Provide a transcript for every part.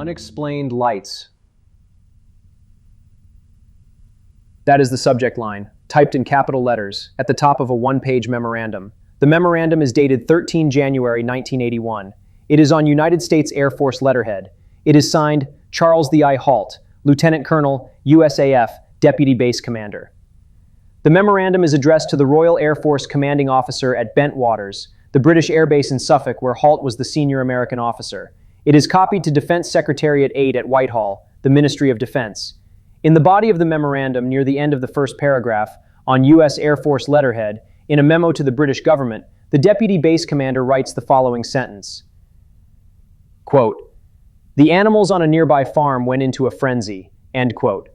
Unexplained Lights. That is the subject line, typed in capital letters, at the top of a one-page memorandum. The memorandum is dated 13 January 1981. It is on United States Air Force letterhead. It is signed Charles the I. Halt, Lieutenant Colonel, USAF, Deputy Base Commander. The memorandum is addressed to the Royal Air Force Commanding Officer at Bentwaters, the British Air Base in Suffolk, where Halt was the senior American officer. It is copied to Defense Secretariat 8 at Whitehall, the Ministry of Defense. In the body of the memorandum, near the end of the first paragraph, on U.S. Air Force letterhead, in a memo to the British government, the Deputy Base Commander writes the following sentence. Quote, "The animals on a nearby farm went into a frenzy." End quote.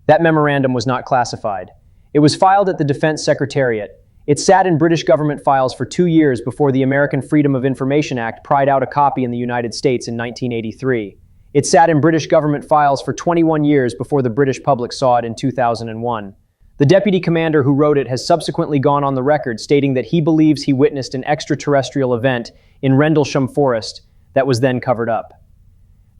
That memorandum was not classified. It was filed at the Defense Secretariat. It sat in British government files for 2 years before the American Freedom of Information Act pried out a copy in the United States in 1983. It sat in British government files for 21 years before the British public saw it in 2001. The deputy commander who wrote it has subsequently gone on the record stating that he believes he witnessed an extraterrestrial event in Rendlesham Forest that was then covered up.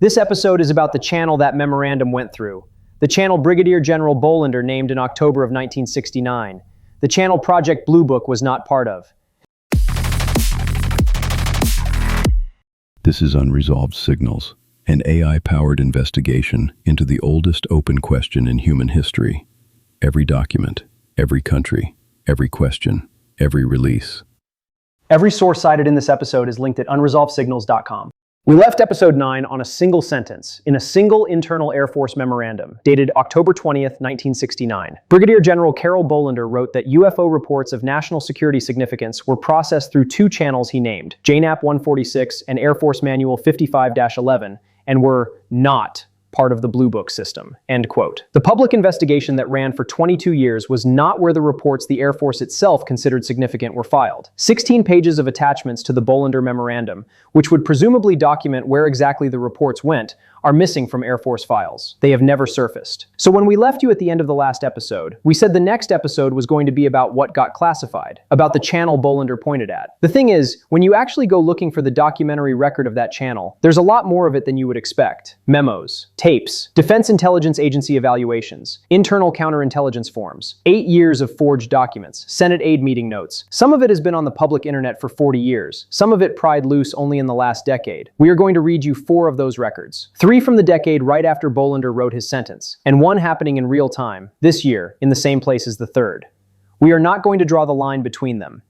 This episode is about the channel that memorandum went through, the channel Brigadier General Bolander named in October of 1969. The channel Project Blue Book was not part of. This is Unresolved Signals, an AI-powered investigation into the oldest open question in human history. Every document, every country, every question, every release. Every source cited in this episode is linked at unresolvedsignals.com. We left episode 9 on a single sentence, in a single internal Air Force memorandum, dated October 20th, 1969. Brigadier General Carol Bolander wrote that UFO reports of national security significance were processed through 2 channels he named, JNAP 146 and Air Force Manual 55-11, and were not part of the Blue Book system, end quote. The public investigation that ran for 22 years was not where the reports the Air Force itself considered significant were filed. 16 pages of attachments to the Bolander memorandum, which would presumably document where exactly the reports went, are missing from Air Force files. They have never surfaced. So when we left you at the end of the last episode, we said the next episode was going to be about what got classified, about the channel Bolander pointed at. The thing is, when you actually go looking for the documentary record of that channel, there's a lot more of it than you would expect. Memos, tapes, Defense Intelligence Agency evaluations, internal counterintelligence forms, 8 years of forged documents, Senate aid meeting notes. Some of it has been on the public internet for 40 years. Some of it pried loose only in the last decade. We are going to read you 4 of those records. 3 from the decade right after Bolander wrote his sentence, and 1 happening in real time, this year, in the same place as the 3rd. We are not going to draw the line between them.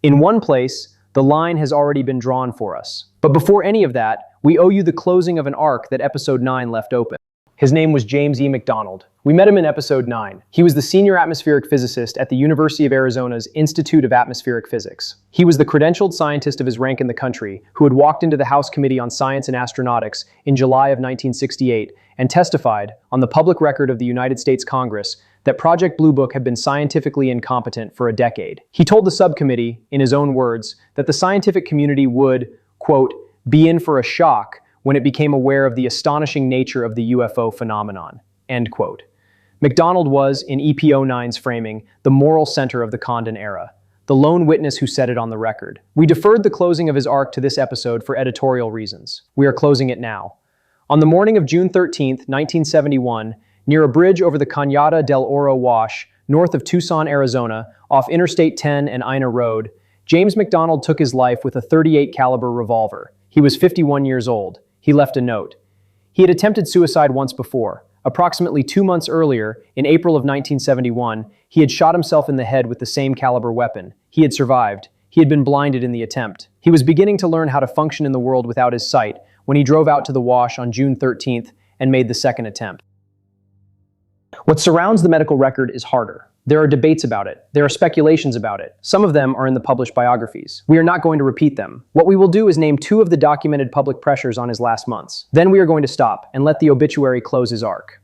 In one place, the line has already been drawn for us. But before any of that, we owe you the closing of an arc that episode 9 left open. His name was James E. McDonald. We met him in episode 9. He was the senior atmospheric physicist at the University of Arizona's Institute of Atmospheric Physics. He was the credentialed scientist of his rank in the country who had walked into the House Committee on Science and Astronautics in July of 1968 and testified on the public record of the United States Congress that Project Blue Book had been scientifically incompetent for a decade. He told the subcommittee, in his own words, that the scientific community would, quote, be in for a shock when it became aware of the astonishing nature of the UFO phenomenon, end quote. McDonald was, in EP09's framing, the moral center of the Condon era, the lone witness who said it on the record. We deferred the closing of his arc to this episode for editorial reasons. We are closing it now. On the morning of June 13th, 1971, near a bridge over the Cañada del Oro Wash, north of Tucson, Arizona, off Interstate 10 and Ina Road, James McDonald took his life with a .38 caliber revolver. He was 51 years old. He left a note. He had attempted suicide once before. Approximately 2 months earlier, in April of 1971, he had shot himself in the head with the same caliber weapon. He had survived. He had been blinded in the attempt. He was beginning to learn how to function in the world without his sight when he drove out to the wash on June 13th and made the second attempt. What surrounds the medical record is harder. There are debates about it. There are speculations about it. Some of them are in the published biographies. We are not going to repeat them. What we will do is name 2 of the documented public pressures on his last months. Then we are going to stop and let the obituary close his arc.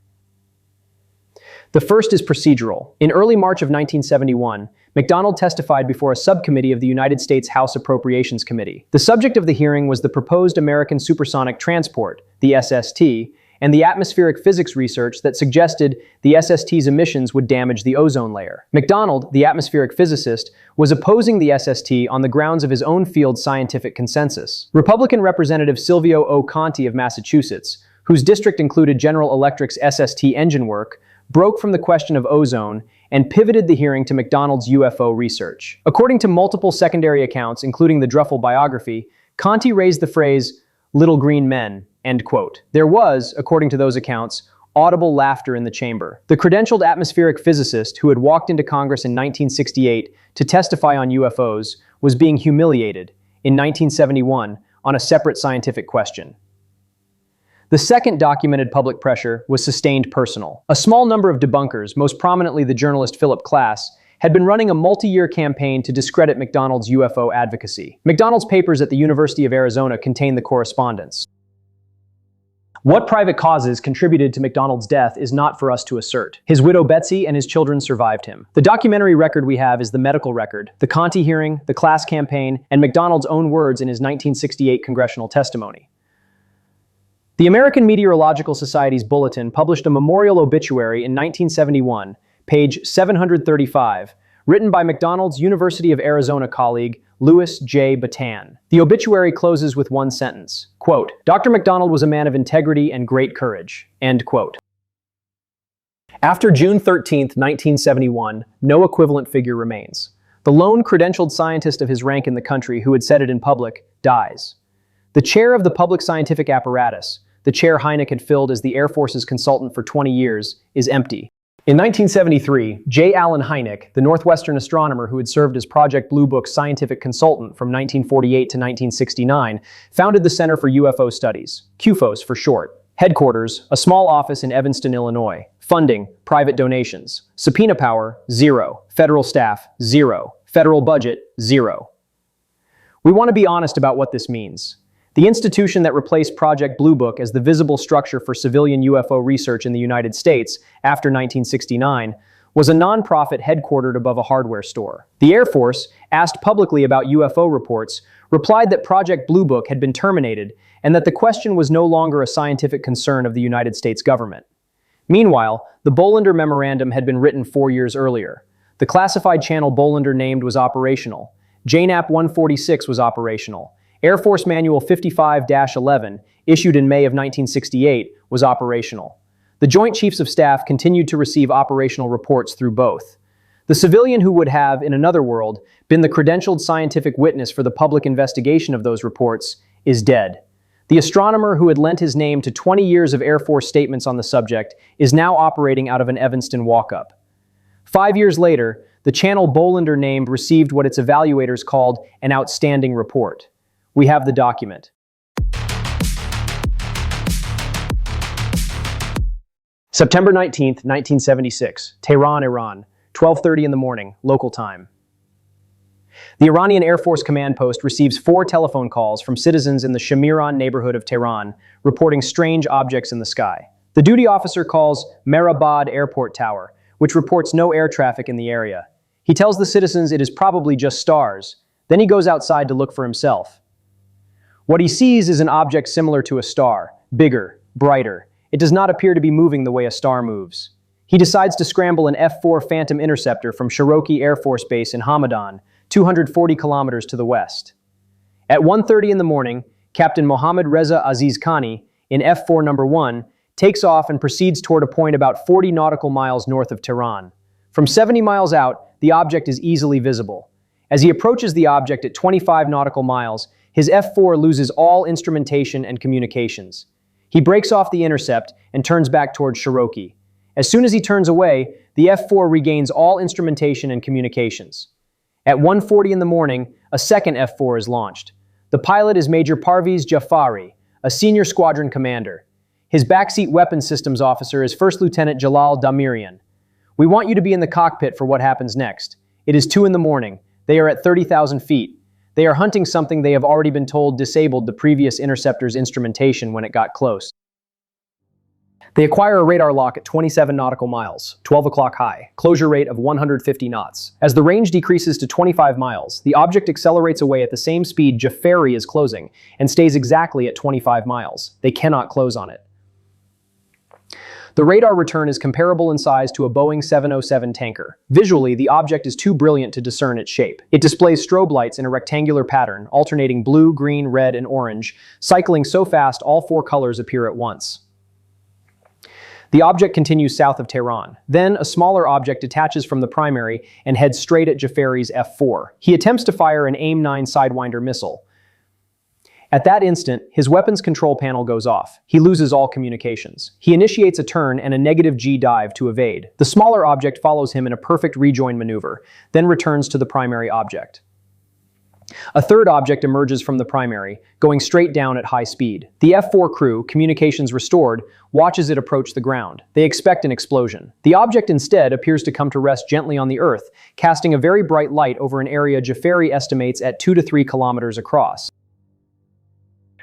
The first is procedural. In early March of 1971, McDonald testified before a subcommittee of the United States House Appropriations Committee. The subject of the hearing was the proposed American Supersonic Transport, the SST, and the atmospheric physics research that suggested the SST's emissions would damage the ozone layer. MacDonald, the atmospheric physicist, was opposing the SST on the grounds of his own field's scientific consensus. Republican Representative Silvio O. Conti of Massachusetts, whose district included General Electric's SST engine work, broke from the question of ozone and pivoted the hearing to MacDonald's UFO research. According to multiple secondary accounts, including the Druffel biography, Conti raised the phrase, "little green men," end quote. There was, according to those accounts, audible laughter in the chamber. The credentialed atmospheric physicist who had walked into Congress in 1968 to testify on UFOs was being humiliated in 1971 on a separate scientific question. The second documented public pressure was sustained personal. A small number of debunkers, most prominently the journalist Philip Klass, had been running a multi-year campaign to discredit MacDonald's UFO advocacy. MacDonald's papers at the University of Arizona contain the correspondence. What private causes contributed to MacDonald's death is not for us to assert. His widow Betsy and his children survived him. The documentary record we have is the medical record, the Conti hearing, the Klass campaign, and MacDonald's own words in his 1968 congressional testimony. The American Meteorological Society's bulletin published a memorial obituary in 1971, page 735, written by MacDonald's University of Arizona colleague, Louis J. Batan. The obituary closes with one sentence, quote, "Dr. MacDonald was a man of integrity and great courage," end quote. After June 13, 1971, no equivalent figure remains. The lone credentialed scientist of his rank in the country who had said it in public dies. The chair of the public scientific apparatus, the chair Hynek had filled as the Air Force's consultant for 20 years, is empty. In 1973, J. Allen Hynek, the Northwestern astronomer who had served as Project Blue Book's scientific consultant from 1948 to 1969, founded the Center for UFO Studies, CUFOS for short. Headquarters, a small office in Evanston, Illinois. Funding, private donations. Subpoena power, 0. Federal staff, 0. Federal budget, 0. We want to be honest about what this means. The institution that replaced Project Blue Book as the visible structure for civilian UFO research in the United States after 1969 was a nonprofit headquartered above a hardware store. The Air Force, asked publicly about UFO reports, replied that Project Blue Book had been terminated and that the question was no longer a scientific concern of the United States government. Meanwhile, the Bolender Memorandum had been written 4 years earlier. The classified channel Bolender named was operational. JNAP 146 was operational. Air Force Manual 55-11, issued in May of 1968, was operational. The Joint Chiefs of Staff continued to receive operational reports through both. The civilian who would have, in another world, been the credentialed scientific witness for the public investigation of those reports is dead. The astronomer who had lent his name to 20 years of Air Force statements on the subject is now operating out of an Evanston walk-up. 5 years later, the channel Bolender named received what its evaluators called an outstanding report. We have the document. September 19th, 1976, Tehran, Iran, 12:30 in the morning, local time. The Iranian Air Force command post receives 4 telephone calls from citizens in the Shamiran neighborhood of Tehran, reporting strange objects in the sky. The duty officer calls Mehrabad Airport Tower, which reports no air traffic in the area. He tells the citizens it is probably just stars. Then he goes outside to look for himself. What he sees is an object similar to a star, bigger, brighter. It does not appear to be moving the way a star moves. He decides to scramble an F-4 Phantom interceptor from Cherokee Air Force Base in Hamadan, 240 kilometers to the west. At 1:30 in the morning, Captain Mohammad Reza Aziz Khani, in F-4 number 1, takes off and proceeds toward a point about 40 nautical miles north of Tehran. From 70 miles out, the object is easily visible. As he approaches the object at 25 nautical miles, his F-4 loses all instrumentation and communications. He breaks off the intercept and turns back towards Cherokee. As soon as he turns away, the F-4 regains all instrumentation and communications. At 1:40 in the morning, a second F-4 is launched. The pilot is Major Parviz Jafari, a senior squadron commander. His backseat weapons systems officer is First Lieutenant Jalal Damirian. We want you to be in the cockpit for what happens next. It is 2 in the morning. They are at 30,000 feet. They are hunting something they have already been told disabled the previous interceptor's instrumentation when it got close. They acquire a radar lock at 27 nautical miles, 12 o'clock high, closure rate of 150 knots. As the range decreases to 25 miles, the object accelerates away at the same speed Jafari is closing, and stays exactly at 25 miles. They cannot close on it. The radar return is comparable in size to a Boeing 707 tanker. Visually, the object is too brilliant to discern its shape. It displays strobe lights in a rectangular pattern, alternating blue, green, red, and orange, cycling so fast all four colors appear at once. The object continues south of Tehran. Then, a smaller object detaches from the primary and heads straight at Jafari's F-4. He attempts to fire an AIM-9 Sidewinder missile. At that instant, his weapons control panel goes off. He loses all communications. He initiates a turn and a negative G dive to evade. The smaller object follows him in a perfect rejoin maneuver, then returns to the primary object. A third object emerges from the primary, going straight down at high speed. The F-4 crew, communications restored, watches it approach the ground. They expect an explosion. The object instead appears to come to rest gently on the Earth, casting a very bright light over an area Jafari estimates at 2 to 3 kilometers across.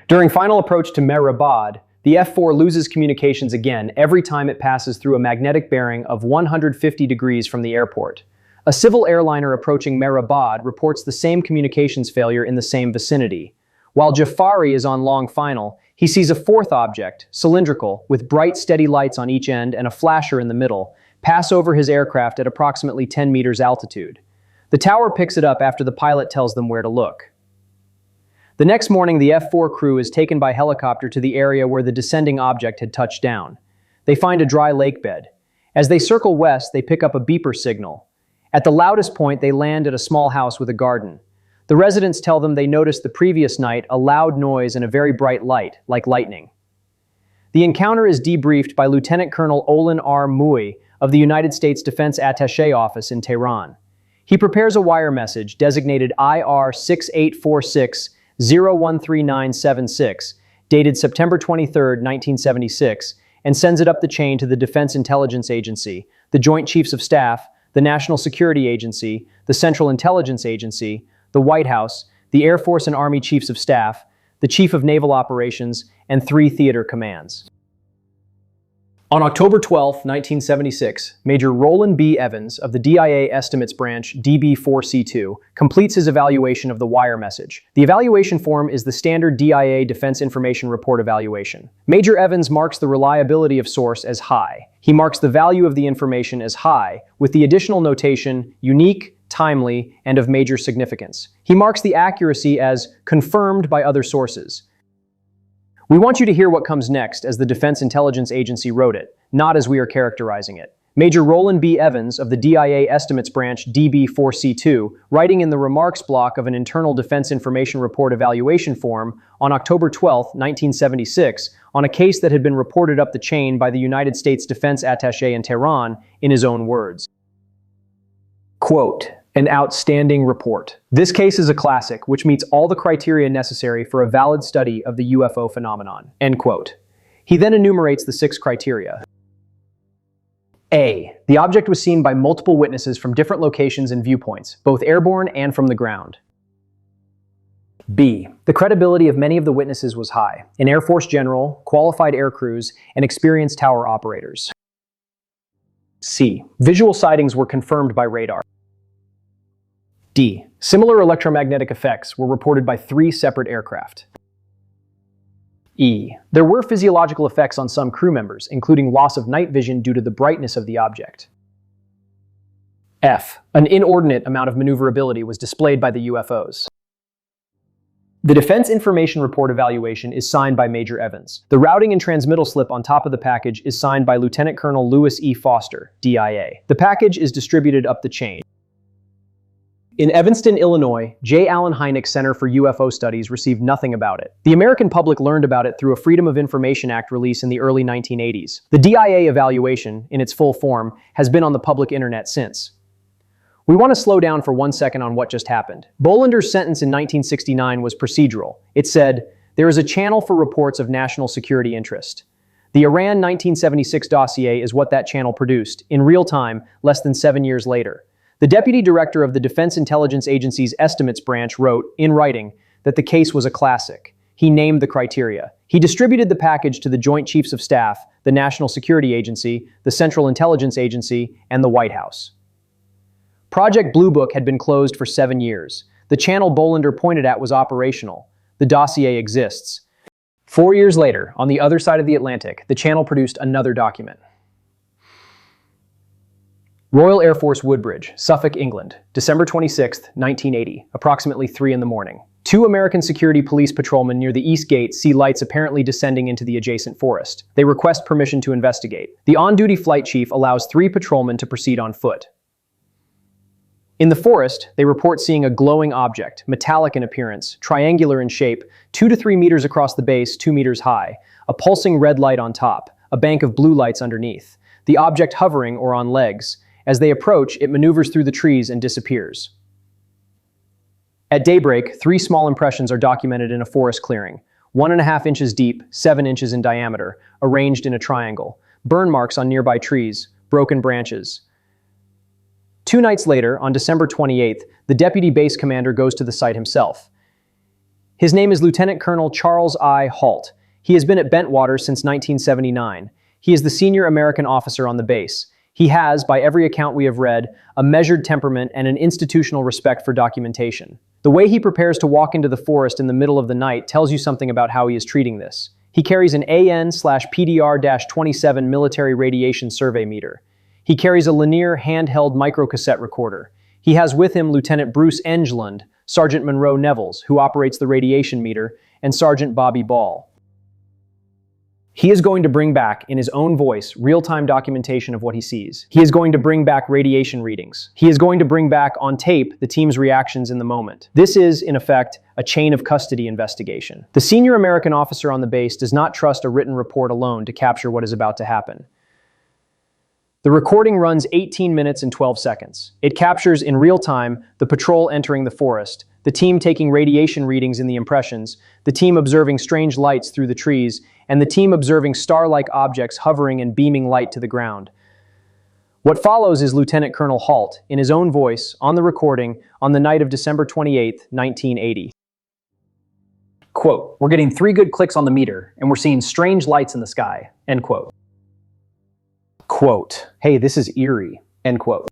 During final approach to Mehrabad, the F-4 loses communications again every time it passes through a magnetic bearing of 150 degrees from the airport. A civil airliner approaching Mehrabad reports the same communications failure in the same vicinity. While Jafari is on long final, he sees a fourth object, cylindrical, with bright steady lights on each end and a flasher in the middle, pass over his aircraft at approximately 10 meters altitude. The tower picks it up after the pilot tells them where to look. The next morning, the F-4 crew is taken by helicopter to the area where the descending object had touched down. They find a dry lake bed. As they circle west, they pick up a beeper signal. At the loudest point, they land at a small house with a garden. The residents tell them they noticed the previous night a loud noise and a very bright light, like lightning. The encounter is debriefed by Lieutenant Colonel Olin R. Mui of the United States Defense Attaché Office in Tehran. He prepares a wire message designated IR 6846 013976, dated September 23, 1976, and sends it up the chain to the Defense Intelligence Agency, the Joint Chiefs of Staff, the National Security Agency, the Central Intelligence Agency, the White House, the Air Force and Army Chiefs of Staff, the Chief of Naval Operations, and 3 theater commands. On October 12, 1976, Major Roland B. Evans of the DIA Estimates Branch DB4C2 completes his evaluation of the wire message. The evaluation form is the standard DIA Defense Information Report evaluation. Major Evans marks the reliability of source as high. He marks the value of the information as high, with the additional notation unique, timely, and of major significance. He marks the accuracy as confirmed by other sources. We want you to hear what comes next as the Defense Intelligence Agency wrote it, not as we are characterizing it. Major Roland B. Evans of the DIA Estimates Branch DB4C2, writing in the remarks block of an Internal Defense Information Report evaluation form on October 12, 1976, on a case that had been reported up the chain by the United States Defense Attaché in Tehran, in his own words. Quote, "An outstanding report. This case is a classic, which meets all the criteria necessary for a valid study of the UFO phenomenon." End quote. He then enumerates the 6 criteria. A. The object was seen by multiple witnesses from different locations and viewpoints, both airborne and from the ground. B. The credibility of many of the witnesses was high: an Air Force general, qualified air crews, and experienced tower operators. C. Visual sightings were confirmed by radar. D. Similar electromagnetic effects were reported by 3 separate aircraft. E. There were physiological effects on some crew members, including loss of night vision due to the brightness of the object. F. An inordinate amount of maneuverability was displayed by the UFOs. The Defense Information Report evaluation is signed by Major Evans. The routing and transmittal slip on top of the package is signed by Lieutenant Colonel Lewis E. Foster, DIA. The package is distributed up the chain. In Evanston, Illinois, J. Allen Hynek Center for UFO Studies received nothing about it. The American public learned about it through a Freedom of Information Act release in the early 1980s. The DIA evaluation, in its full form, has been on the public internet since. We want to slow down for 1 second on what just happened. Bollander's sentence in 1969 was procedural. It said, "There is a channel for reports of national security interest." The Iran 1976 dossier is what that channel produced, in real time, less than 7 years later. The deputy director of the Defense Intelligence Agency's Estimates Branch wrote, in writing, that the case was a classic. He named the criteria. He distributed the package to the Joint Chiefs of Staff, the National Security Agency, the Central Intelligence Agency, and the White House. Project Blue Book had been closed for 7 years. The channel Bollander pointed at was operational. The dossier exists. 4 years later, on the other side of the Atlantic, the channel produced another document. Royal Air Force Woodbridge, Suffolk, England, December 26, 1980, approximately 3 in the morning. Two American security police patrolmen near the East Gate see lights apparently descending into the adjacent forest. They request permission to investigate. The on-duty flight chief allows 3 patrolmen to proceed on foot. In the forest, they report seeing a glowing object, metallic in appearance, triangular in shape, 2 to 3 meters across the base, 2 meters high, a pulsing red light on top, a bank of blue lights underneath, the object hovering or on legs. As they approach, it maneuvers through the trees and disappears. At daybreak, 3 small impressions are documented in a forest clearing, 1.5 inches deep, 7 inches in diameter, arranged in a triangle, burn marks on nearby trees, broken branches. 2 nights later, on December 28th, the deputy base commander goes to the site himself. His name is Lieutenant Colonel Charles I. Halt. He has been at Bentwaters since 1979. He is the senior American officer on the base. He has, by every account we have read, a measured temperament and an institutional respect for documentation. The way he prepares to walk into the forest in the middle of the night tells you something about how he is treating this. He carries an AN/PDR-27 military radiation survey meter. He carries a linear handheld microcassette recorder. He has with him Lieutenant Bruce Engeland, Sergeant Monroe Nevels, who operates the radiation meter, and Sergeant Bobby Ball. He is going to bring back, in his own voice, real-time documentation of what he sees. He is going to bring back radiation readings. He is going to bring back on tape the team's reactions in the moment. This is, in effect, a chain of custody investigation. The senior American officer on the base does not trust a written report alone to capture what is about to happen. The recording runs 18 minutes and 12 seconds. It captures in real time the patrol entering the forest, the team taking radiation readings in the impressions, the team observing strange lights through the trees, and the team observing star-like objects hovering and beaming light to the ground. What follows is Lieutenant Colonel Halt, in his own voice, on the recording, on the night of December 28, 1980. Quote, "We're getting 3 good clicks on the meter, and we're seeing strange lights in the sky." End quote. Quote, "Hey, this is eerie." End quote.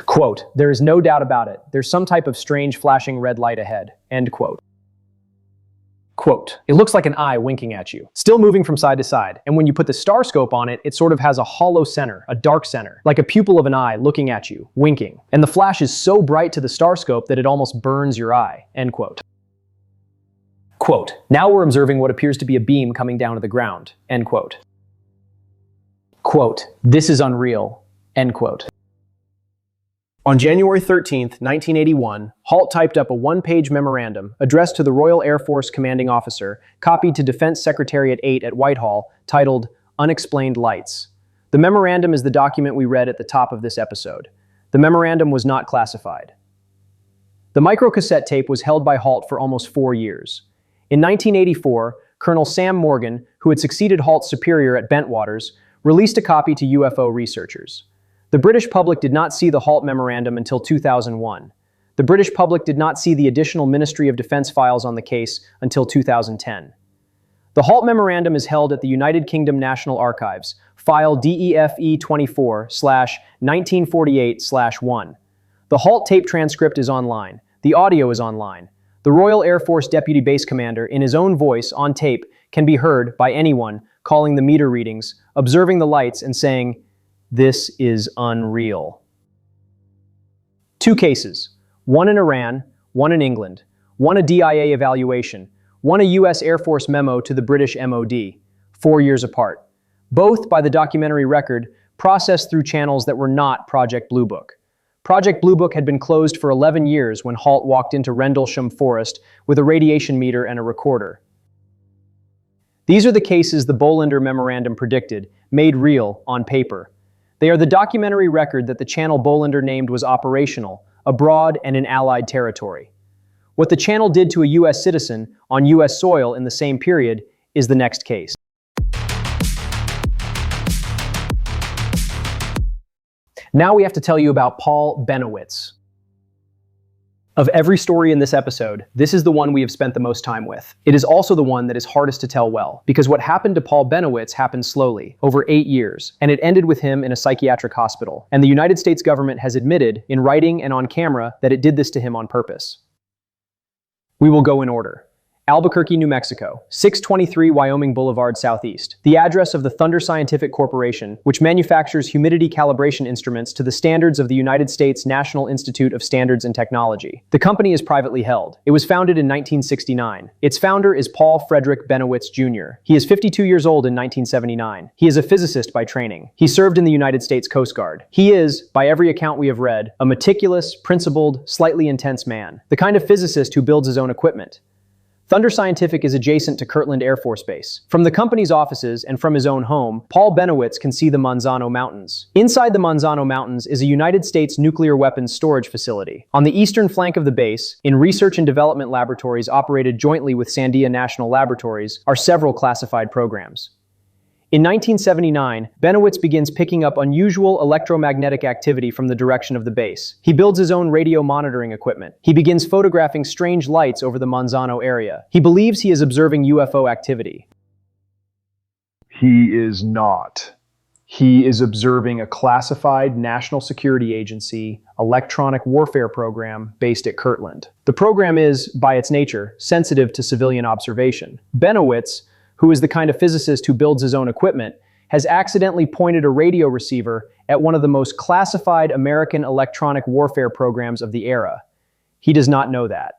Quote, "There is no doubt about it. There's some type of strange flashing red light ahead." End quote. Quote, "It looks like an eye winking at you, still moving from side to side, and when you put the star scope on it, it sort of has a hollow center, a dark center, like a pupil of an eye looking at you, winking. And the flash is so bright to the star scope that it almost burns your eye." End quote. Quote, "Now we're observing what appears to be a beam coming down to the ground." End quote. Quote, "This is unreal." End quote. On January 13, 1981, Halt typed up a 1-page memorandum addressed to the Royal Air Force commanding officer, copied to Defense Secretariat 8 at Whitehall, titled Unexplained Lights. The memorandum is the document we read at the top of this episode. The memorandum was not classified. The microcassette tape was held by Halt for almost 4 years. In 1984, Colonel Sam Morgan, who had succeeded Halt's superior at Bentwaters, released a copy to UFO researchers. The British public did not see the Halt memorandum until 2001. The British public did not see the additional Ministry of Defense files on the case until 2010. The Halt memorandum is held at the United Kingdom National Archives, file DEFE 24/1948/1. The Halt tape transcript is online. The audio is online. The Royal Air Force Deputy Base Commander, in his own voice, on tape, can be heard by anyone calling the meter readings, observing the lights, and saying, "This is unreal." 2 cases, one in Iran, one in England, one a DIA evaluation, one a US Air Force memo to the British MOD, 4 years apart. Both, by the documentary record, processed through channels that were not Project Blue Book. Project Blue Book had been closed for 11 years when Halt walked into Rendlesham Forest with a radiation meter and a recorder. These are the cases the Bolender Memorandum predicted, made real on paper. They are the documentary record that the channel Bolender named was operational, abroad and in Allied territory. What the channel did to a US citizen on US soil in the same period is the next case. Now we have to tell you about Paul Bennewitz. Of every story in this episode, this is the one we have spent the most time with. It is also the one that is hardest to tell well, because what happened to Paul Bennewitz happened slowly, over 8 years, and it ended with him in a psychiatric hospital. And the United States government has admitted, in writing and on camera, that it did this to him on purpose. We will go in order. Albuquerque, New Mexico, 623 Wyoming Boulevard Southeast. The address of the Thunder Scientific Corporation, which manufactures humidity calibration instruments to the standards of the United States National Institute of Standards and Technology. The company is privately held. It was founded in 1969. Its founder is Paul Frederick Bentwaters Jr. He is 52 years old in 1979. He is a physicist by training. He served in the United States Coast Guard. He is, by every account we have read, a meticulous, principled, slightly intense man. The kind of physicist who builds his own equipment. Thunder Scientific is adjacent to Kirtland Air Force Base. From the company's offices and from his own home, Paul Bentwaters can see the Manzano Mountains. Inside the Manzano Mountains is a United States nuclear weapons storage facility. On the eastern flank of the base, in research and development laboratories operated jointly with Sandia National Laboratories, are several classified programs. In 1979, Bentwaters begins picking up unusual electromagnetic activity from the direction of the base. He builds his own radio monitoring equipment. He begins photographing strange lights over the Manzano area. He believes he is observing UFO activity. He is not. He is observing a classified National Security Agency electronic warfare program based at Kirtland. The program is, by its nature, sensitive to civilian observation. Bentwaters, who is the kind of physicist who builds his own equipment, has accidentally pointed a radio receiver at one of the most classified American electronic warfare programs of the era. He does not know that.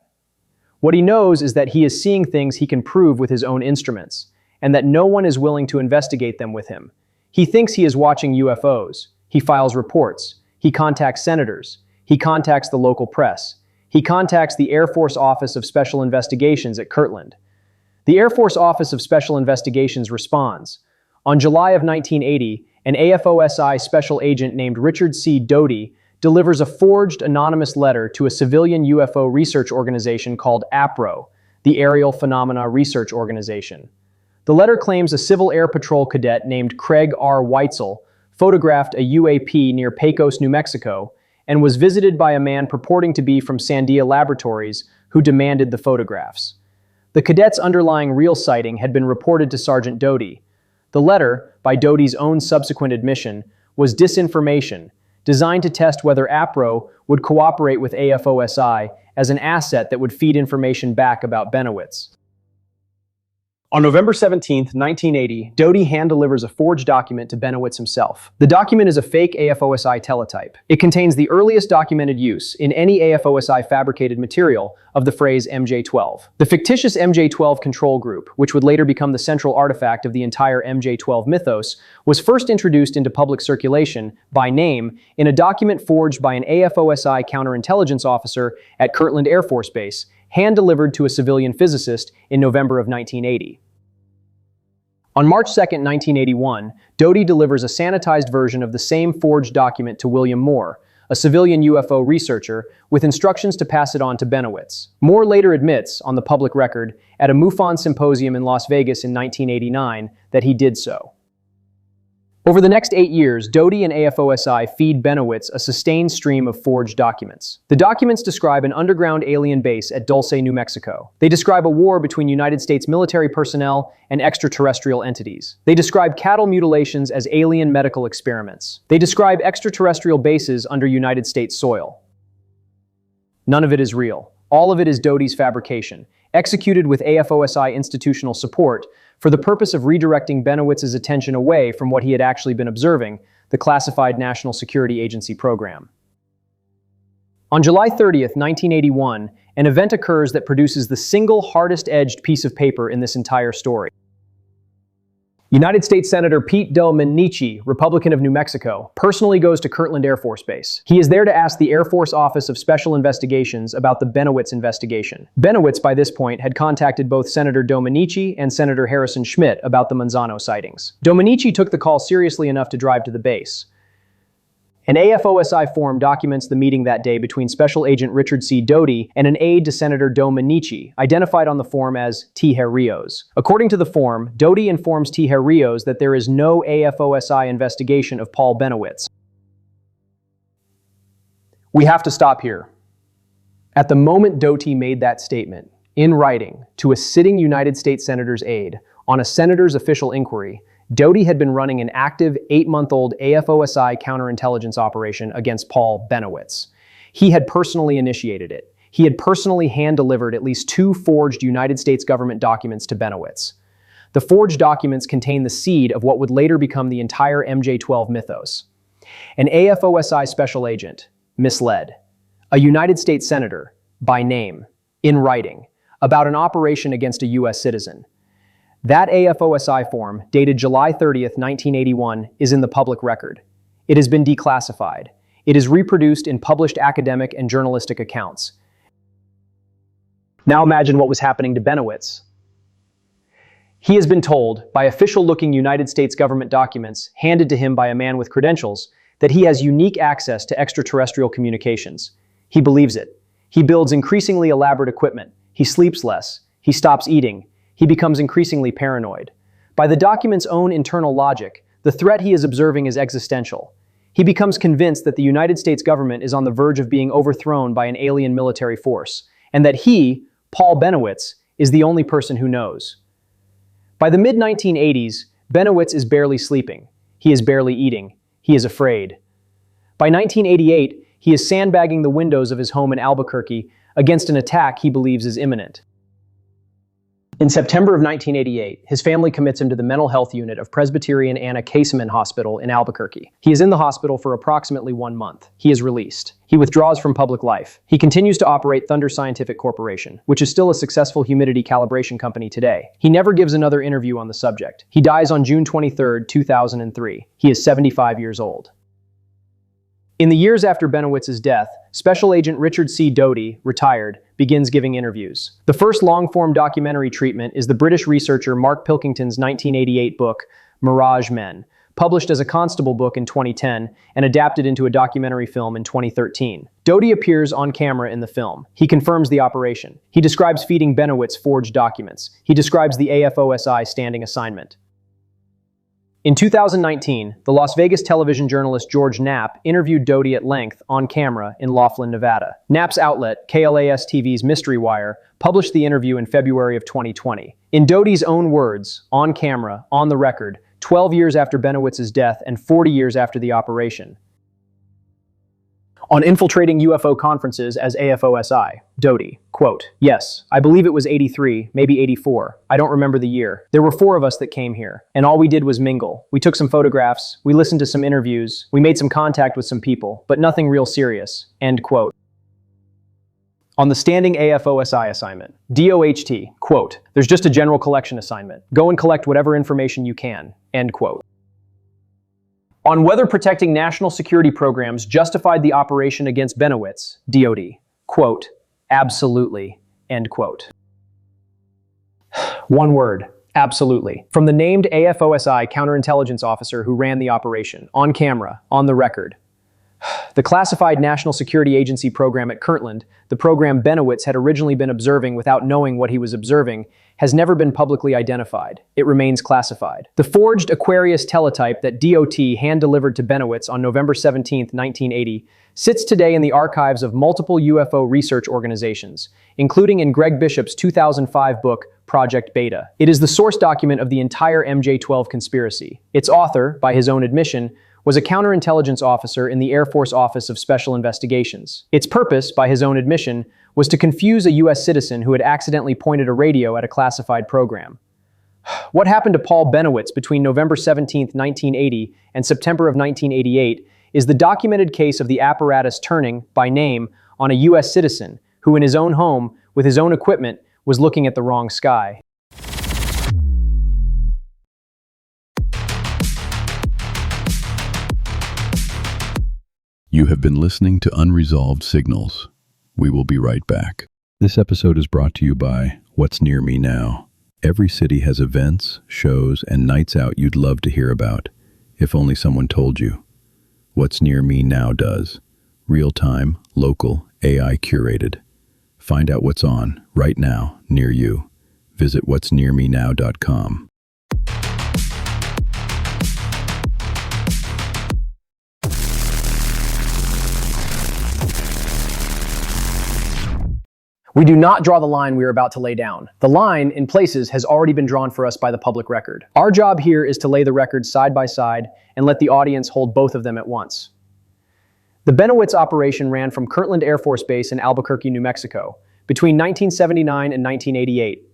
What he knows is that he is seeing things he can prove with his own instruments, and that no one is willing to investigate them with him. He thinks he is watching UFOs. He files reports. He contacts senators. He contacts the local press. He contacts the Air Force Office of Special Investigations at Kirtland. The Air Force Office of Special Investigations responds. On July of 1980, an AFOSI special agent named Richard C. Doty delivers a forged anonymous letter to a civilian UFO research organization called APRO, the Aerial Phenomena Research Organization. The letter claims a Civil Air Patrol cadet named Craig R. Weitzel photographed a UAP near Pecos, New Mexico, and was visited by a man purporting to be from Sandia Laboratories who demanded the photographs. The cadet's underlying real sighting had been reported to Sergeant Doty. The letter, by Doty's own subsequent admission, was disinformation, designed to test whether APRO would cooperate with AFOSI as an asset that would feed information back about Bentwaters. On November 17, 1980, Doty hand-delivers a forged document to Bentwaters himself. The document is a fake AFOSI teletype. It contains the earliest documented use, in any AFOSI fabricated material, of the phrase MJ-12. The fictitious MJ-12 control group, which would later become the central artifact of the entire MJ-12 mythos, was first introduced into public circulation, by name, in a document forged by an AFOSI counterintelligence officer at Kirtland Air Force Base, hand-delivered to a civilian physicist in November of 1980. On March 2, 1981, Doty delivers a sanitized version of the same forged document to William Moore, a civilian UFO researcher, with instructions to pass it on to Bentwaters. Moore later admits, on the public record, at a MUFON symposium in Las Vegas in 1989, that he did so. Over the next 8 years, Doty and AFOSI feed Bentwaters a sustained stream of forged documents. The documents describe an underground alien base at Dulce, New Mexico. They describe a war between United States military personnel and extraterrestrial entities. They describe cattle mutilations as alien medical experiments. They describe extraterrestrial bases under United States soil. None of it is real. All of it is Doty's fabrication, executed with AFOSI institutional support, for the purpose of redirecting Bentwaters' attention away from what he had actually been observing, the classified National Security Agency program. On July 30th, 1981, an event occurs that produces the single hardest-edged piece of paper in this entire story. United States Senator Pete Domenici, Republican of New Mexico, personally goes to Kirtland Air Force Base. He is there to ask the Air Force Office of Special Investigations about the Bentwaters investigation. Bentwaters, by this point, had contacted both Senator Domenici and Senator Harrison Schmitt about the Manzano sightings. Domenici took the call seriously enough to drive to the base. An AFOSI form documents the meeting that day between Special Agent Richard C. Doty and an aide to Senator Domenici, identified on the form as T. Rios. According to the form, Doty informs T. Rios that there is no AFOSI investigation of Paul Bentwaters. We have to stop here. At the moment Doty made that statement, in writing, to a sitting United States Senator's aide, on a senator's official inquiry, Doty had been running an active 8-month-old AFOSI counterintelligence operation against Paul Bentwaters. He had personally initiated it. he had personally hand-delivered at least 2 forged United States government documents to Bentwaters. The forged documents contain the seed of what would later become the entire MJ-12 mythos. An AFOSI special agent, misled. A United States senator, by name, in writing, about an operation against a U.S. citizen. That AFOSI form, dated July 30th, 1981, is in the public record. It has been declassified. It is reproduced in published academic and journalistic accounts. Now imagine what was happening to Bentwaters. He has been told, by official-looking United States government documents handed to him by a man with credentials, that he has unique access to extraterrestrial communications. He believes it. He builds increasingly elaborate equipment. He sleeps less. He stops eating. He becomes increasingly paranoid. By the document's own internal logic, the threat he is observing is existential. He becomes convinced that the United States government is on the verge of being overthrown by an alien military force, and that he, Paul Bentwaters, is the only person who knows. By the mid-1980s, Bentwaters is barely sleeping. He is barely eating. He is afraid. By 1988, he is sandbagging the windows of his home in Albuquerque against an attack he believes is imminent. In September of 1988, his family commits him to the mental health unit of Presbyterian Anna Caseman Hospital in Albuquerque. He is in the hospital for approximately 1 month. He is released. He withdraws from public life. He continues to operate Thunder Scientific Corporation, which is still a successful humidity calibration company today. He never gives another interview on the subject. He dies on June 23, 2003. He is 75 years old. In the years after Bentwaters' death, Special Agent Richard C. Doty, retired, begins giving interviews. The first long-form documentary treatment is the British researcher Mark Pilkington's 1988 book, Mirage Men, published as a Constable book in 2010 and adapted into a documentary film in 2013. Doty appears on camera in the film. He confirms the operation. He describes feeding Bentwaters forged documents. He describes the AFOSI standing assignment. In 2019, the Las Vegas television journalist George Knapp interviewed Doty at length on camera in Laughlin, Nevada. Knapp's outlet, KLAS-TV's Mystery Wire, published the interview in February of 2020. In Doty's own words, on camera, on the record, 12 years after Bentwaters' death and 40 years after the operation. On infiltrating UFO conferences as AFOSI, Doty, quote, "Yes, I believe it was 83, maybe 84. I don't remember the year. There were 4 of us that came here, and all we did was mingle. We took some photographs, we listened to some interviews, we made some contact with some people, but nothing real serious." End quote. On the standing AFOSI assignment, DOHT, quote, "There's just a general collection assignment. Go and collect whatever information you can." End quote. On whether protecting national security programs justified the operation against Bentwaters, DOD, quote, "Absolutely," end quote. One word, absolutely. From the named AFOSI counterintelligence officer who ran the operation, on camera, on the record. The classified National Security Agency program at Kirtland, the program Bentwaters had originally been observing without knowing what he was observing, has never been publicly identified. It remains classified. The forged Aquarius teletype that DOT hand-delivered to Bentwaters on November 17, 1980, sits today in the archives of multiple UFO research organizations, including in Greg Bishop's 2005 book, Project Beta. It is the source document of the entire MJ-12 conspiracy. Its author, by his own admission, was a counterintelligence officer in the Air Force Office of Special Investigations. Its purpose, by his own admission, was to confuse a U.S. citizen who had accidentally pointed a radio at a classified program. What happened to Paul Bentwaters between November 17, 1980 and September of 1988 is the documented case of the apparatus turning, by name, on a U.S. citizen who in his own home, with his own equipment, was looking at the wrong sky. You have been listening to Unresolved Signals. We will be right back. This episode is brought to you by What's Near Me Now. Every city has events, shows, and nights out you'd love to hear about, if only someone told you. What's Near Me Now does. Real-time, local, AI curated. Find out what's on, right now, near you. Visit what'snearmenow.com. We do not draw the line we are about to lay down. The line, in places, has already been drawn for us by the public record. Our job here is to lay the records side by side and let the audience hold both of them at once. The Bentwaters operation ran from Kirtland Air Force Base in Albuquerque, New Mexico, between 1979 and 1988.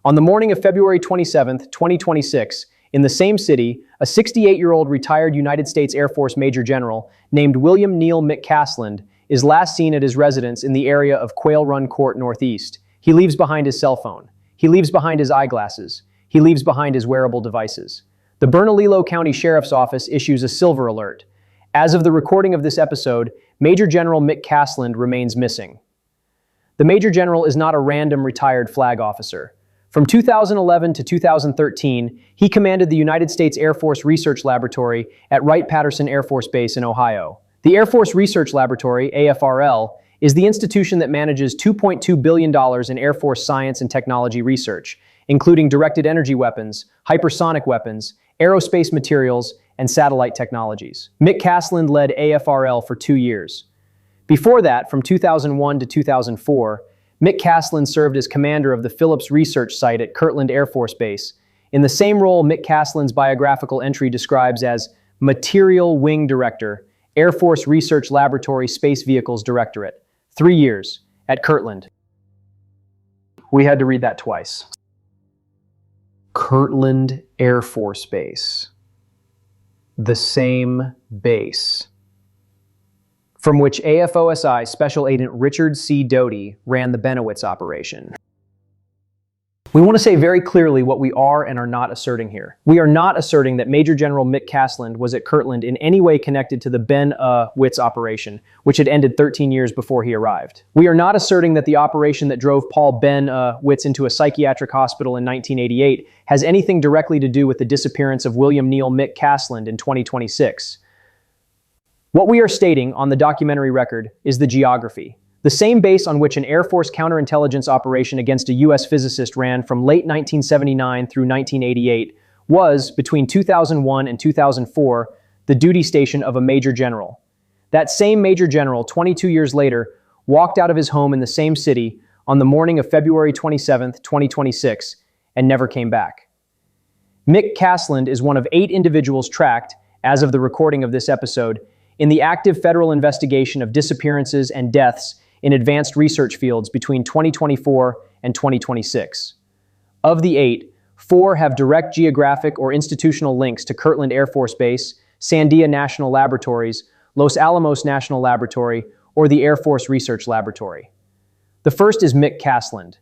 On the morning of February 27, 2026, in the same city, a 68-year-old retired United States Air Force Major General named William Neal McCasland is last seen at his residence in the area of Quail Run Court Northeast. He leaves behind his cell phone. He leaves behind his eyeglasses. He leaves behind his wearable devices. The Bernalillo County Sheriff's Office issues a silver alert. As of the recording of this episode, Major General McCasland remains missing. The Major General is not a random retired flag officer. From 2011 to 2013, he commanded the United States Air Force Research Laboratory at Wright-Patterson Air Force Base in Ohio. The Air Force Research Laboratory, AFRL, is the institution that manages $2.2 billion in Air Force science and technology research, including directed energy weapons, hypersonic weapons, aerospace materials, and satellite technologies. McCasland led AFRL for 2 years. Before that, from 2001 to 2004, McCasland served as commander of the Phillips Research Site at Kirtland Air Force Base. In the same role, McCasland's biographical entry describes as Material Wing Director, Air Force Research Laboratory Space Vehicles Directorate. 3 years at Kirtland. We had to read that twice. Kirtland Air Force Base. The same base from which AFOSI Special Agent Richard C. Doty ran the Bentwaters operation. We want to say very clearly what we are and are not asserting here. We are not asserting that Major General McCasland was at Kirtland in any way connected to the Bentwaters operation, which had ended 13 years before he arrived. We are not asserting that the operation that drove Paul Bentwaters into a psychiatric hospital in 1988 has anything directly to do with the disappearance of William Neal McCasland in 2026. What we are stating on the documentary record is the geography. The same base on which an Air Force counterintelligence operation against a U.S. physicist ran from late 1979 through 1988 was, between 2001 and 2004, the duty station of a Major General. That same Major General, 22 years later, walked out of his home in the same city on the morning of February 27, 2026, and never came back. McCasland is one of 8 individuals tracked, as of the recording of this episode, in the active federal investigation of disappearances and deaths in advanced research fields between 2024 and 2026. Of the 8, 4 have direct geographic or institutional links to Kirtland Air Force Base, Sandia National Laboratories, Los Alamos National Laboratory, or the Air Force Research Laboratory. The first is McCasland.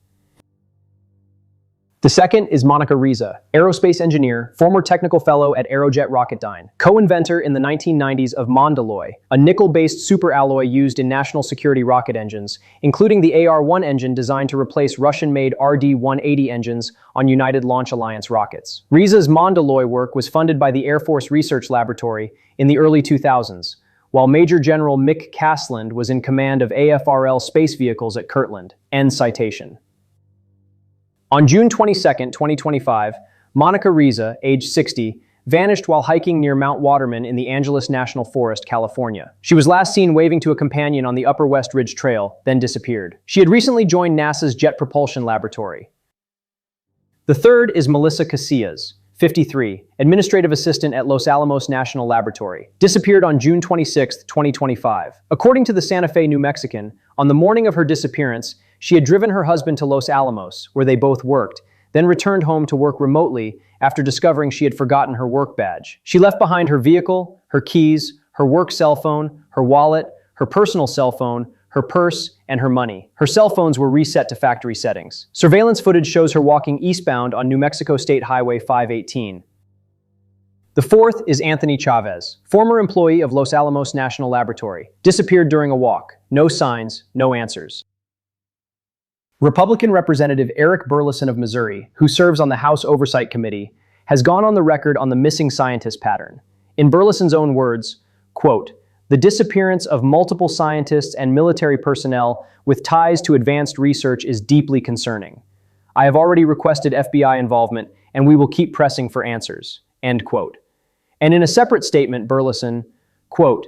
The second is Monica Riza, aerospace engineer, former technical fellow at Aerojet Rocketdyne, co-inventor in the 1990s of Mondalloy, a nickel-based superalloy used in national security rocket engines, including the AR-1 engine designed to replace Russian-made RD-180 engines on United Launch Alliance rockets. Riza's Mondalloy work was funded by the Air Force Research Laboratory in the early 2000s, while Major General McCasland was in command of AFRL space vehicles at Kirtland. End citation. On June 22, 2025, Monica Riza, age 60, vanished while hiking near Mount Waterman in the Angeles National Forest, California. She was last seen waving to a companion on the Upper West Ridge Trail, then disappeared. She had recently joined NASA's Jet Propulsion Laboratory. The third is Melissa Casillas, 53, administrative assistant at Los Alamos National Laboratory, disappeared on June 26, 2025. According to the Santa Fe New Mexican, on the morning of her disappearance, she had driven her husband to Los Alamos, where they both worked, then returned home to work remotely after discovering she had forgotten her work badge. She left behind her vehicle, her keys, her work cell phone, her wallet, her personal cell phone, her purse, and her money. Her cell phones were reset to factory settings. Surveillance footage shows her walking eastbound on New Mexico State Highway 518. The fourth is Anthony Chavez, former employee of Los Alamos National Laboratory, disappeared during a walk. No signs, no answers. Republican Representative Eric Burleson of Missouri, who serves on the House Oversight Committee, has gone on the record on the missing scientist pattern. In Burleson's own words, quote, "The disappearance of multiple scientists and military personnel with ties to advanced research is deeply concerning. I have already requested FBI involvement, and we will keep pressing for answers." End quote. And in a separate statement, Burleson, quote,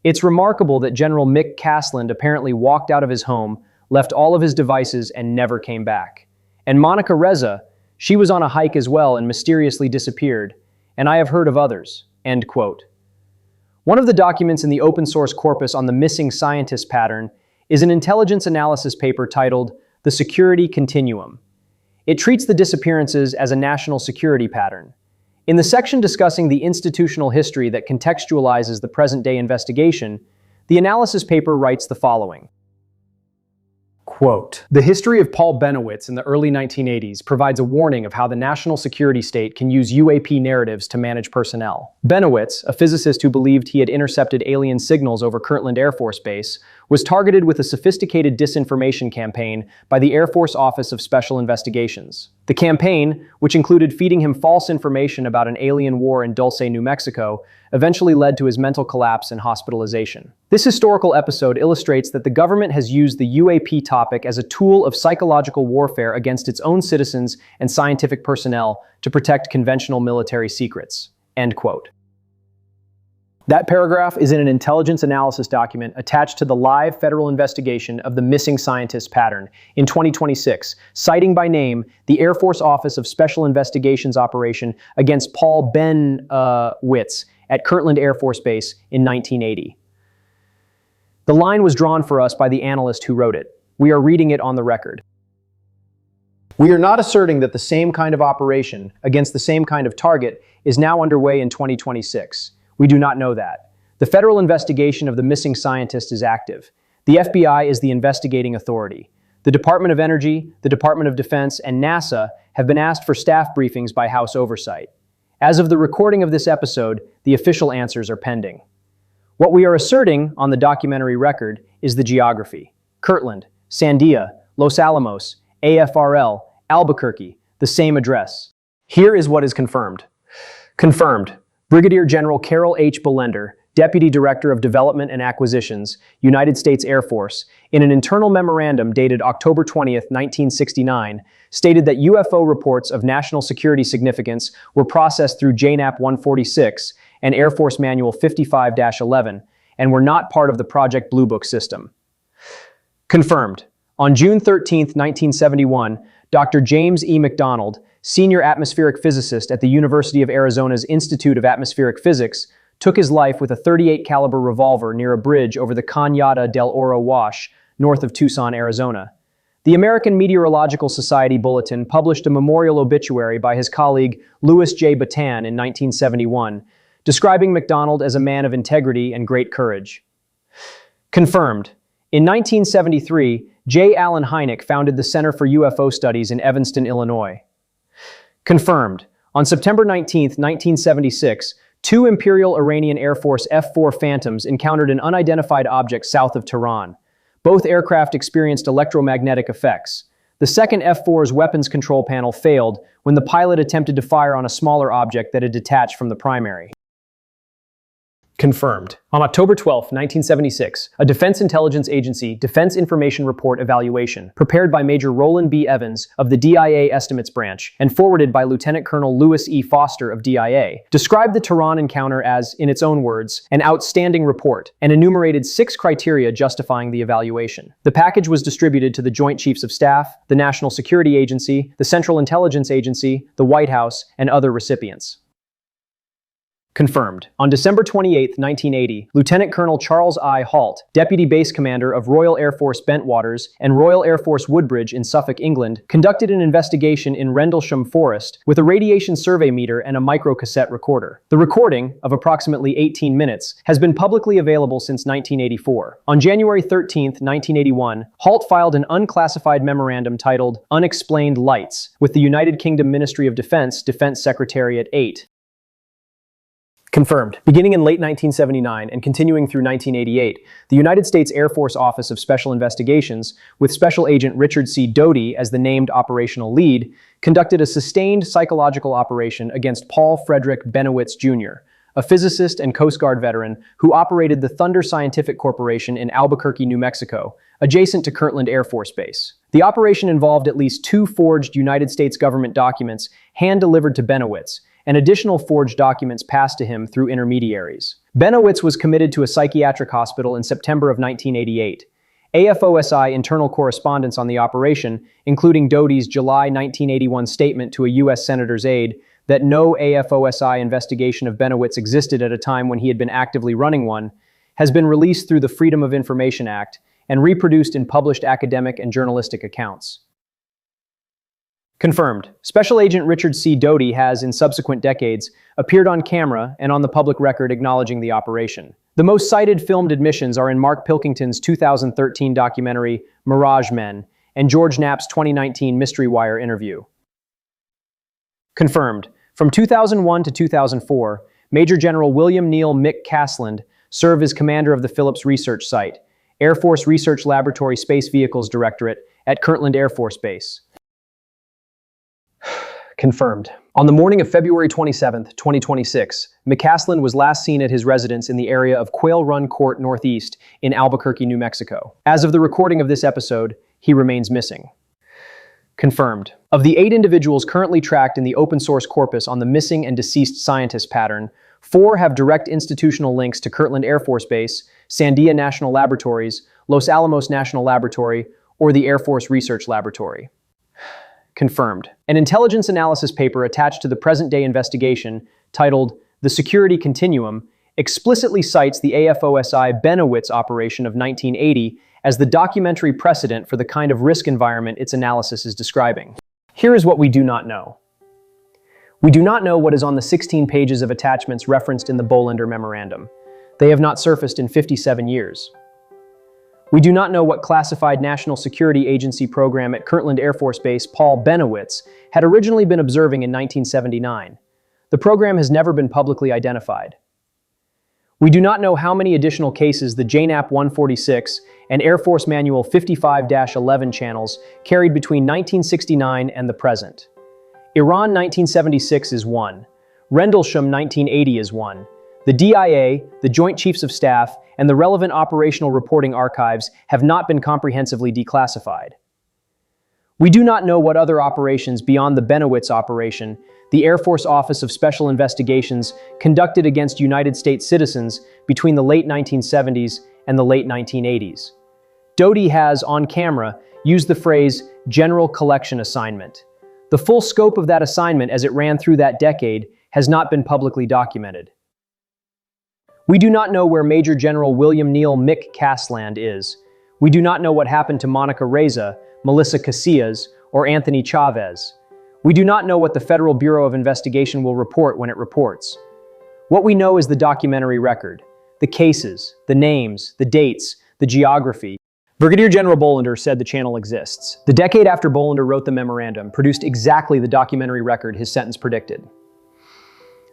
"It's remarkable that General McCasland apparently walked out of his home, left all of his devices, and never came back. And Monica Riza, she was on a hike as well and mysteriously disappeared, and I have heard of others." End quote. One of the documents in the open source corpus on the missing scientist pattern is an intelligence analysis paper titled The Security Continuum. It treats the disappearances as a national security pattern. In the section discussing the institutional history that contextualizes the present-day investigation, the analysis paper writes the following. Quote, "The history of Paul Bentwaters in the early 1980s provides a warning of how the national security state can use UAP narratives to manage personnel. Bentwaters, a physicist who believed he had intercepted alien signals over Kirtland Air Force Base, was targeted with a sophisticated disinformation campaign by the Air Force Office of Special Investigations. The campaign, which included feeding him false information about an alien war in Dulce, New Mexico, eventually led to his mental collapse and hospitalization. This historical episode illustrates that the government has used the UAP topic as a tool of psychological warfare against its own citizens and scientific personnel to protect conventional military secrets." End quote. That paragraph is in an intelligence analysis document attached to the live federal investigation of the missing scientist pattern in 2026, citing by name the Air Force Office of Special Investigations operation against Paul Bentwaters at Kirtland Air Force Base in 1980. The line was drawn for us by the analyst who wrote it. We are reading it on the record. "We are not asserting that the same kind of operation against the same kind of target is now underway in 2026. We do not know that. The federal investigation of the missing scientist is active. The FBI is the investigating authority. The Department of Energy, the Department of Defense, and NASA have been asked for staff briefings by House oversight. As of the recording of this episode, the official answers are pending. What we are asserting on the documentary record is the geography. Kirtland, Sandia, Los Alamos, AFRL, Albuquerque, the same address. Here is what is confirmed. Confirmed. Brigadier General Carol H. Belender, Deputy Director of Development and Acquisitions, United States Air Force, in an internal memorandum dated October 20th, 1969, stated that UFO reports of national security significance were processed through JNAP 146 and Air Force Manual 55-11 and were not part of the Project Blue Book system. Confirmed. On June 13th, 1971, Dr. James E. McDonald, senior atmospheric physicist at the University of Arizona's Institute of Atmospheric Physics, took his life with a .38 caliber revolver near a bridge over the Cañada del Oro Wash, north of Tucson, Arizona. The American Meteorological Society Bulletin published a memorial obituary by his colleague Louis J. Bataan in 1971, describing McDonald as a man of integrity and great courage. Confirmed. In 1973, J. Allen Hynek founded the Center for UFO Studies in Evanston, Illinois. Confirmed. On September 19, 1976, two Imperial Iranian Air Force F-4 Phantoms encountered an unidentified object south of Tehran. Both aircraft experienced electromagnetic effects. The second F-4's weapons control panel failed when the pilot attempted to fire on a smaller object that had detached from the primary. Confirmed. On October 12, 1976, a Defense Intelligence Agency Defense Information Report evaluation, prepared by Major Roland B. Evans of the DIA Estimates Branch and forwarded by Lieutenant Colonel Louis E. Foster of DIA, described the Tehran encounter as, in its own words, an outstanding report, and enumerated 6 criteria justifying the evaluation. The package was distributed to the Joint Chiefs of Staff, the National Security Agency, the Central Intelligence Agency, the White House, and other recipients. Confirmed. On December 28, 1980, Lieutenant Colonel Charles I. Halt, Deputy Base Commander of Royal Air Force Bentwaters and Royal Air Force Woodbridge in Suffolk, England, conducted an investigation in Rendlesham Forest with a radiation survey meter and a microcassette recorder. The recording, of approximately 18 minutes, has been publicly available since 1984. On January 13, 1981, Halt filed an unclassified memorandum titled Unexplained Lights with the United Kingdom Ministry of Defense, Defense Secretariat 8. Confirmed. Beginning in late 1979 and continuing through 1988, the United States Air Force Office of Special Investigations, with Special Agent Richard C. Doty as the named operational lead, conducted a sustained psychological operation against Paul Frederick Bentwaters Jr., a physicist and Coast Guard veteran who operated the Thunder Scientific Corporation in Albuquerque, New Mexico, adjacent to Kirtland Air Force Base. The operation involved at least 2 forged United States government documents hand-delivered to Bentwaters, and additional forged documents passed to him through intermediaries. Bentwaters was committed to a psychiatric hospital in September of 1988. AFOSI internal correspondence on the operation, including Doty's July 1981 statement to a U.S. Senator's aide that no AFOSI investigation of Bentwaters existed at a time when he had been actively running one, has been released through the Freedom of Information Act and reproduced in published academic and journalistic accounts. Confirmed. Special Agent Richard C. Doty has, in subsequent decades, appeared on camera and on the public record acknowledging the operation. The most cited filmed admissions are in Mark Pilkington's 2013 documentary, Mirage Men, and George Knapp's 2019 Mystery Wire interview. Confirmed. From 2001 to 2004, Major General William Neal Mick Casland served as commander of the Phillips Research Site, Air Force Research Laboratory Space Vehicles Directorate at Kirtland Air Force Base. Confirmed. On the morning of February 27, 2026, McCaslin was last seen at his residence in the area of Quail Run Court Northeast in Albuquerque, New Mexico. As of the recording of this episode, he remains missing. Confirmed. Of the 8 individuals currently tracked in the open source corpus on the missing and deceased scientist pattern, 4 have direct institutional links to Kirtland Air Force Base, Sandia National Laboratories, Los Alamos National Laboratory, or the Air Force Research Laboratory. Confirmed. An intelligence analysis paper attached to the present-day investigation, titled The Security Continuum, explicitly cites the AFOSI Bentwaters operation of 1980 as the documentary precedent for the kind of risk environment its analysis is describing. Here is what we do not know. We do not know what is on the 16 pages of attachments referenced in the Bolender Memorandum. They have not surfaced in 57 years. We do not know what classified National Security Agency program at Kirtland Air Force Base Paul Bentwaters had originally been observing in 1979. The program has never been publicly identified. We do not know how many additional cases the JNAP 146 and Air Force Manual 55-11 channels carried between 1969 and the present. Iran 1976 is one. Rendlesham 1980 is one. The DIA, the Joint Chiefs of Staff, and the relevant operational reporting archives have not been comprehensively declassified. We do not know what other operations beyond the Bentwaters operation the Air Force Office of Special Investigations conducted against United States citizens between the late 1970s and the late 1980s. Doty has, on camera, used the phrase general collection assignment. The full scope of that assignment as it ran through that decade has not been publicly documented. We do not know where Major General William Neal Mick Casland is. We do not know what happened to Monica Reza, Melissa Casillas, or Anthony Chavez. We do not know what the Federal Bureau of Investigation will report when it reports. What we know is the documentary record, the cases, the names, the dates, the geography. Brigadier General Bolender said the channel exists. The decade after Bolender wrote the memorandum produced exactly the documentary record his sentence predicted.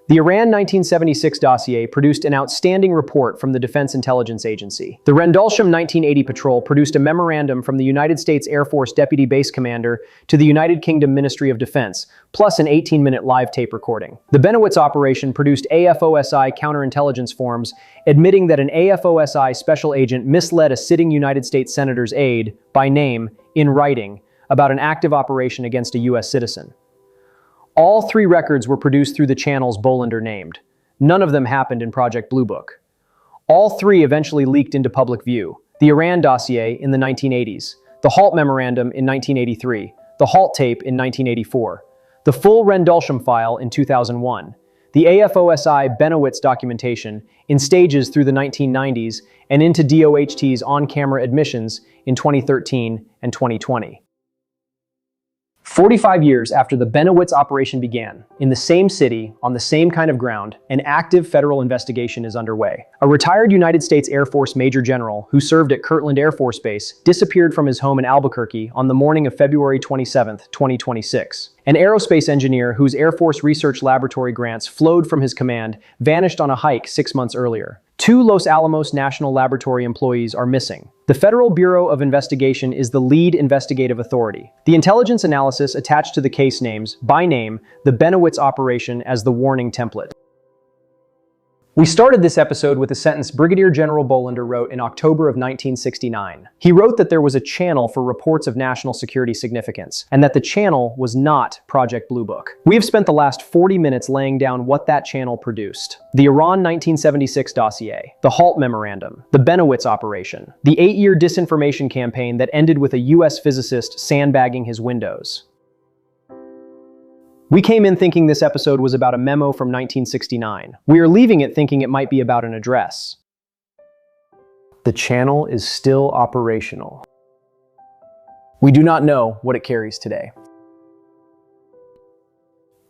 The Iran 1976 dossier produced an outstanding report from the Defense Intelligence Agency. The Rendlesham 1980 patrol produced a memorandum from the United States Air Force Deputy Base Commander to the United Kingdom Ministry of Defense, plus an 18-minute live tape recording. The Bentwaters operation produced AFOSI counterintelligence forms admitting that an AFOSI special agent misled a sitting United States Senator's aide, by name, in writing, about an active operation against a U.S. citizen. All 3 records were produced through the channels Bolender named. None of them happened in Project Blue Book. All 3 eventually leaked into public view. The Iran dossier in the 1980s, the HALT memorandum in 1983, the HALT tape in 1984, the full Rendlesham file in 2001, the AFOSI Bentwaters documentation in stages through the 1990s and into DOHT's on-camera admissions in 2013 and 2020. 45 years after the Bentwaters operation began, in the same city, on the same kind of ground, an active federal investigation is underway. A retired United States Air Force Major General who served at Kirtland Air Force Base disappeared from his home in Albuquerque on the morning of February 27, 2026. An aerospace engineer whose Air Force Research Laboratory grants flowed from his command vanished on a hike 6 months earlier. 2 Los Alamos National Laboratory employees are missing. The Federal Bureau of Investigation is the lead investigative authority. The intelligence analysis attached to the case names, by name, the Bentwaters operation as the warning template. We started this episode with a sentence Brigadier General Bolender wrote in October of 1969. He wrote that there was a channel for reports of national security significance, and that the channel was not Project Blue Book. We have spent the last 40 minutes laying down what that channel produced. The Iran 1976 dossier, the HALT memorandum, the Bentwaters operation, the 8-year disinformation campaign that ended with a US physicist sandbagging his windows. We came in thinking this episode was about a memo from 1969. We are leaving it thinking it might be about an address. The channel is still operational. We do not know what it carries today.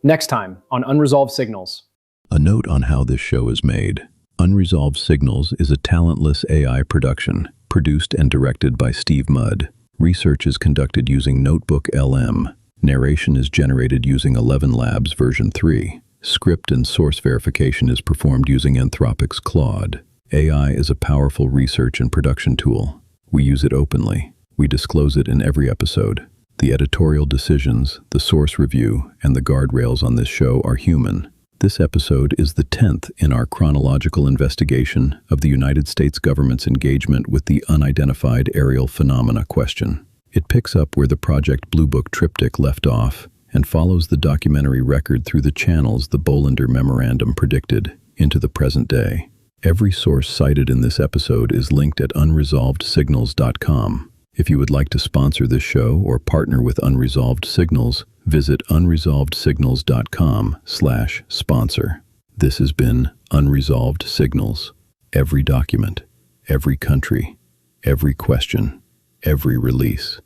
Next time on Unresolved Signals. A note on how this show is made. Unresolved Signals is a talentless AI production, produced and directed by Steve Mudd. Research is conducted using Notebook LM. Narration is generated using 11 Labs version 3. Script and source verification is performed using Anthropic's Claude. AI is a powerful research and production tool. We use it openly. We disclose it in every episode. The editorial decisions, the source review, and the guardrails on this show are human. This episode is the 10th in our chronological investigation of the United States government's engagement with the unidentified aerial phenomena question. It picks up where the Project Blue Book triptych left off and follows the documentary record through the channels the Bollinger Memorandum predicted into the present day. Every source cited in this episode is linked at unresolvedsignals.com. If you would like to sponsor this show or partner with Unresolved Signals, visit unresolvedsignals.com/sponsor. This has been Unresolved Signals. Every document, every country, every question, every release.